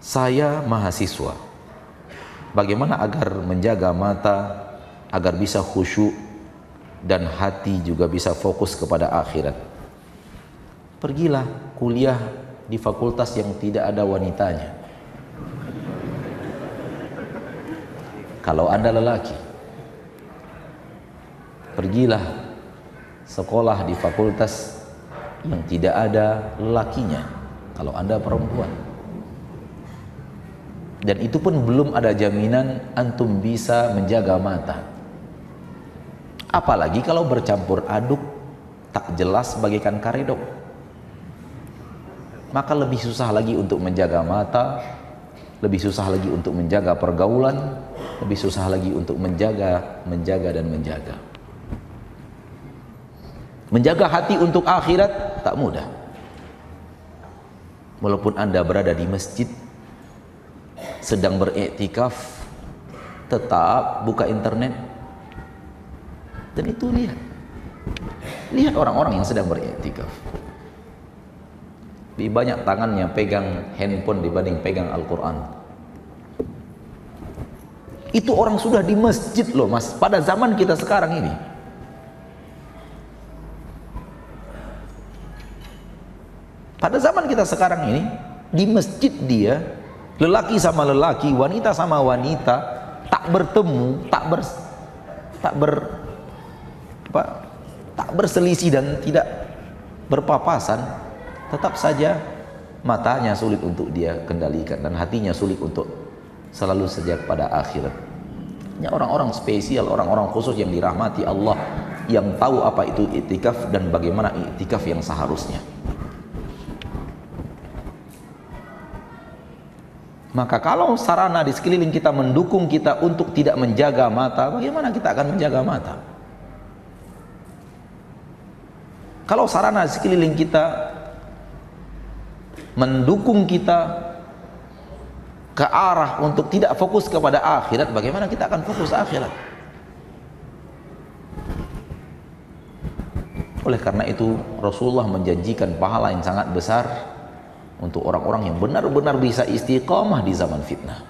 Saya mahasiswa, bagaimana agar menjaga mata agar bisa khusyuk dan hati juga bisa fokus kepada akhirat? Pergilah kuliah di fakultas yang tidak ada wanitanya. Kalau Anda lelaki, pergilah sekolah di fakultas yang tidak ada lelakinya. Kalau Anda perempuan, dan itu pun belum ada jaminan antum bisa menjaga mata. Apalagi kalau bercampur aduk, tak jelas bagaikan karedok. Maka lebih susah lagi untuk menjaga mata, lebih susah lagi untuk menjaga pergaulan, lebih susah lagi untuk menjaga dan menjaga. Menjaga hati untuk akhirat tak mudah. Walaupun Anda berada di masjid, sedang beriktikaf, tetap buka internet. Dan itu lihat orang-orang yang sedang beriktikaf, lebih banyak tangannya pegang handphone dibanding pegang Al-Quran. Itu orang sudah di masjid loh mas, pada zaman kita sekarang ini. Pada zaman kita sekarang ini, di masjid dia, lelaki sama lelaki, wanita sama wanita, tak bertemu, tak berselisih dan tidak berpapasan, tetap saja matanya sulit untuk dia kendalikan dan hatinya sulit untuk selalu sejak pada akhirat. Ya, orang-orang spesial, orang-orang khusus yang dirahmati Allah, yang tahu apa itu iktikaf dan bagaimana iktikaf yang seharusnya. Maka kalau sarana di sekeliling kita mendukung kita untuk tidak menjaga mata, bagaimana kita akan menjaga mata? Kalau sarana di sekeliling kita mendukung kita ke arah untuk tidak fokus kepada akhirat, bagaimana kita akan fokus akhirat? Oleh karena itu Rasulullah menjanjikan pahala yang sangat besar untuk orang-orang yang benar-benar bisa istiqamah di zaman fitnah.